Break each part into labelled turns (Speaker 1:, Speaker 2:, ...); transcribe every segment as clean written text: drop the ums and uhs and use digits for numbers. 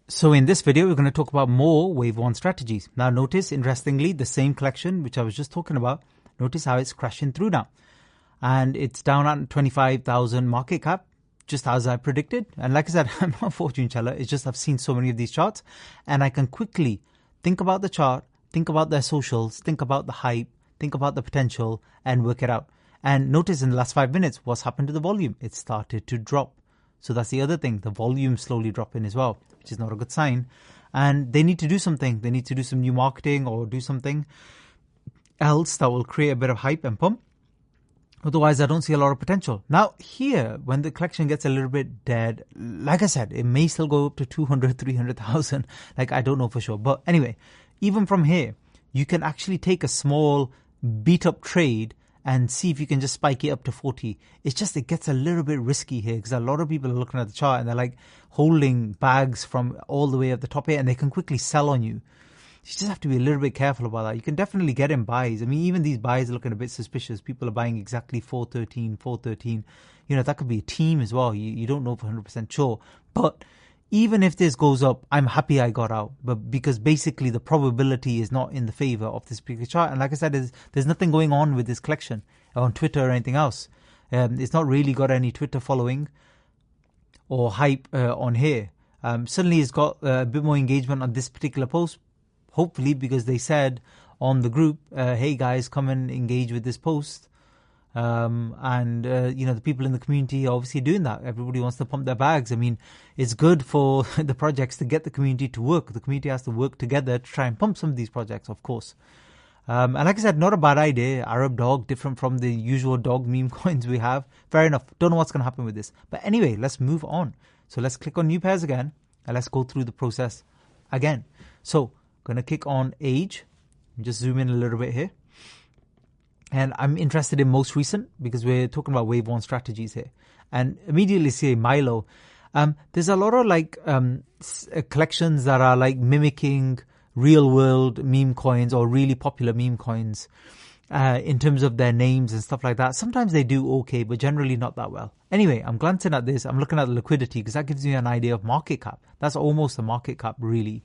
Speaker 1: So in this video, we're going to talk about more wave one strategies. Now notice, interestingly, the same collection, which I was just talking about, notice how it's crashing through now. And it's down at 25,000 market cap, just as I predicted. And like I said, I'm not a fortune teller. It's just I've seen so many of these charts and I can quickly think about the chart, think about their socials, think about the hype, think about the potential and work it out. And notice in the last 5 minutes, what's happened to the volume? It started to drop. So that's the other thing. The volume slowly dropping as well, which is not a good sign. And they need to do something. They need to do some new marketing or do something else that will create a bit of hype and pump. Otherwise, I don't see a lot of potential. Now here, when the collection gets a little bit dead, like I said, it may still go up to 200, 300,000. Like, I don't know for sure. But anyway, even from here, you can actually take a small beat up trade and see if you can just spike it up to 40. It's just, it gets a little bit risky here because a lot of people are looking at the chart and they're like holding bags from all the way at the top here and they can quickly sell on you. You just have to be a little bit careful about that. You can definitely get in buys. I mean, even these buys are looking a bit suspicious. People are buying exactly 413. You know, that could be a team as well. You don't know for 100% sure. But even if this goes up, I'm happy I got out. But because basically the probability is not in the favor of this particular chart. And like I said, there's nothing going on with this collection on Twitter or anything else. It's not really got any Twitter following or hype on here. Suddenly it's got a bit more engagement on this particular post. Hopefully because they said on the group, hey guys, come and engage with this post. You know, the people in the community are obviously doing that. Everybody wants to pump their bags. I mean, it's good for the projects to get the community to work. The community has to work together to try and pump some of these projects, of course. And like I said, not a bad idea. Arab dog, different from the usual dog meme coins we have. Fair enough. Don't know what's going to happen with this. But anyway, let's move on. So let's click on new pairs again and let's go through the process again. So going to click on age. Just zoom in a little bit here. And I'm interested in most recent because we're talking about wave one strategies here. And immediately see Milo. There's a lot of like collections that are like mimicking real world meme coins or really popular meme coins in terms of their names and stuff like that. Sometimes they do okay, but generally not that well. Anyway, I'm glancing at this. I'm looking at the liquidity because that gives me an idea of market cap. That's almost a market cap really.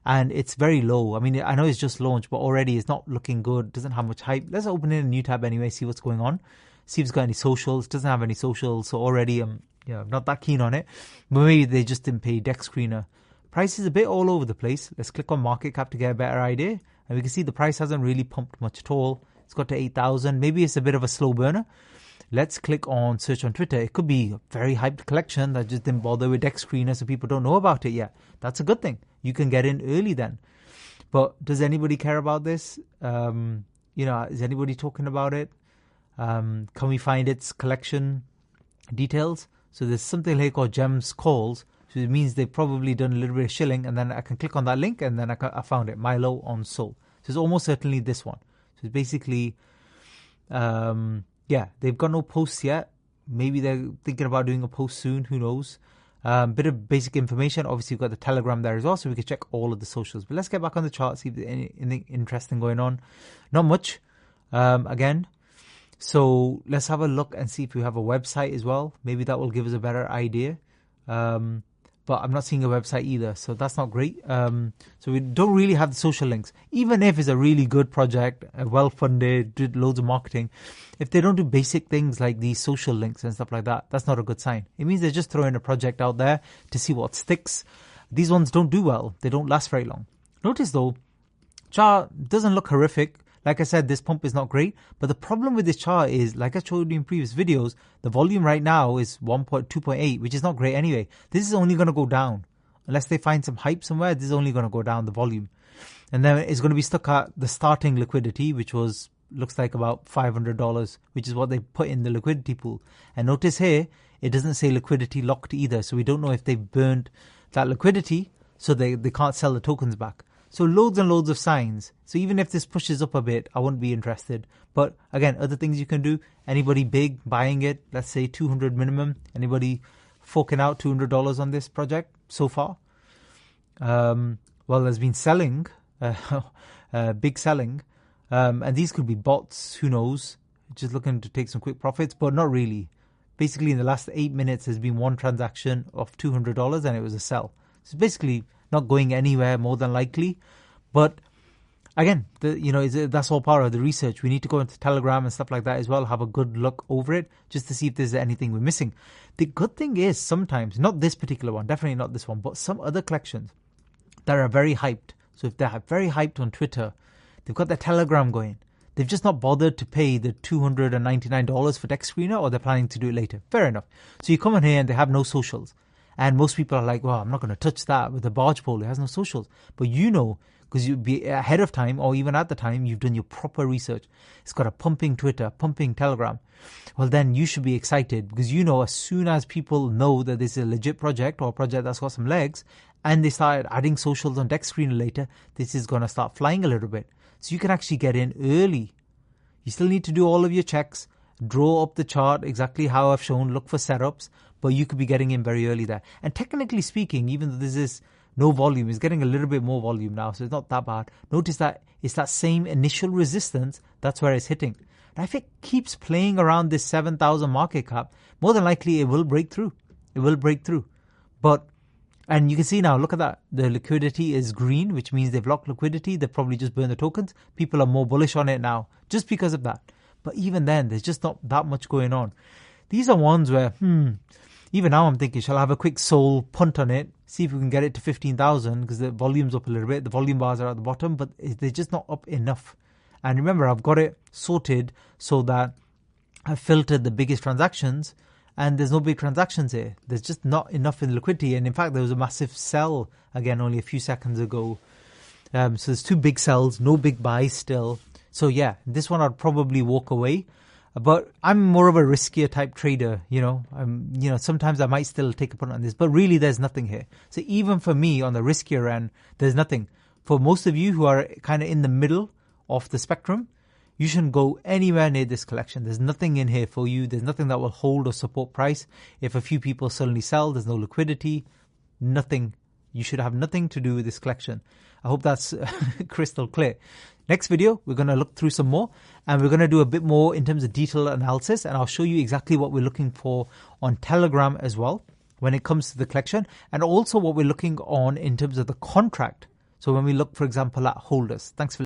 Speaker 1: And it's very low. I mean, I know it's just launched, but already it's not looking good. Doesn't have much hype. Let's open in a new tab anyway, see what's going on. See if it's got any socials. Doesn't have any socials. So already I'm not that keen on it. But maybe they just didn't pay deck screener. Price is a bit all over the place. Let's click on market cap to get a better idea. And we can see the price hasn't really pumped much at all. It's got to 8,000. Maybe it's a bit of a slow burner. Let's click on search on Twitter. It could be a very hyped collection that just didn't bother with deck screener so people don't know about it yet. That's a good thing. You can get in early then. But does anybody care about this? Is anybody talking about it? Can we find its collection details? So there's something here called Gems Calls. So it means they've probably done a little bit of shilling. And then I can click on that link and then I found it. Milo on Sol. So it's almost certainly this one. So it's basically... they've got no posts yet. Maybe they're thinking about doing a post soon. Who knows? Bit of basic information. Obviously, you've got the Telegram there as well, so we can check all of the socials. But let's get back on the chart, see if there's anything interesting going on. Not much, again. So let's have a look and see if we have a website as well. Maybe that will give us a better idea. But I'm not seeing a website either, so that's not great. So we don't really have the social links. Even if it's a really good project, well-funded, did loads of marketing, if they don't do basic things like these social links and stuff like that, that's not a good sign. It means they're just throwing a project out there to see what sticks. These ones don't do well. They don't last very long. Notice though, chart doesn't look horrific. Like I said, this pump is not great. But the problem with this chart is, like I showed you in previous videos, the volume right now is 2.8, which is not great anyway. This is only going to go down. Unless they find some hype somewhere, this is only going to go down, the volume. And then it's going to be stuck at the starting liquidity, which looks like about $500, which is what they put in the liquidity pool. And notice here, it doesn't say liquidity locked either. So we don't know if they've burned that liquidity, so they can't sell the tokens back. So loads and loads of signs. So even if this pushes up a bit, I wouldn't be interested. But again, other things you can do. Anybody big buying it, let's say 200 minimum. Anybody forking out $200 on this project so far? Well, there's been selling, big selling. And these could be bots, who knows? Just looking to take some quick profits, but not really. Basically, in the last 8 minutes, there's been one transaction of $200 and it was a sell. So basically, not going anywhere more than likely. But again, that's all part of the research. We need to go into Telegram and stuff like that as well, have a good look over it, just to see if there's anything we're missing. The good thing is sometimes, not this particular one, definitely not this one, but some other collections that are very hyped. So if they're very hyped on Twitter, they've got their Telegram going. They've just not bothered to pay the $299 for text screener, or they're planning to do it later. Fair enough. So you come in here and they have no socials. And most people are like, well, I'm not going to touch that with a barge pole. It has no socials. But because you'd be ahead of time, or even at the time, you've done your proper research. It's got a pumping Twitter, pumping Telegram. Well, then you should be excited, because as soon as people know that this is a legit project, or a project that's got some legs, and they start adding socials on text screener later, this is going to start flying a little bit. So you can actually get in early. You still need to do all of your checks, draw up the chart exactly how I've shown, look for setups, but you could be getting in very early there. And technically speaking, even though this is no volume, it's getting a little bit more volume now, so it's not that bad. Notice that it's that same initial resistance, that's where it's hitting. And if it keeps playing around this 7,000 market cap, more than likely it will break through. It will break through. And you can see now, look at that. The liquidity is green, which means they've locked liquidity. They've probably just burned the tokens. People are more bullish on it now, just because of that. But even then, there's just not that much going on. These are ones where, even now I'm thinking, shall I have a quick soul punt on it, see if we can get it to 15,000, because the volume's up a little bit. The volume bars are at the bottom, but they're just not up enough. And remember, I've got it sorted so that I've filtered the biggest transactions, and there's no big transactions here. There's just not enough in liquidity. And in fact, there was a massive sell again only a few seconds ago. So there's 2 big sells, no big buys still. So yeah, this one I'd probably walk away. But I'm more of a riskier type trader, sometimes I might still take a punt on this, but really there's nothing here. So even for me on the riskier end, there's nothing. For most of you who are kind of in the middle of the spectrum, you shouldn't go anywhere near this collection. There's nothing in here for you. There's nothing that will hold or support price. If a few people suddenly sell, there's no liquidity, nothing. You should have nothing to do with this collection. I hope that's crystal clear. Next video, we're going to look through some more, and we're going to do a bit more in terms of detailed analysis, and I'll show you exactly what we're looking for on Telegram as well when it comes to the collection, and also what we're looking on in terms of the contract. So when we look, for example, at holders. Thanks for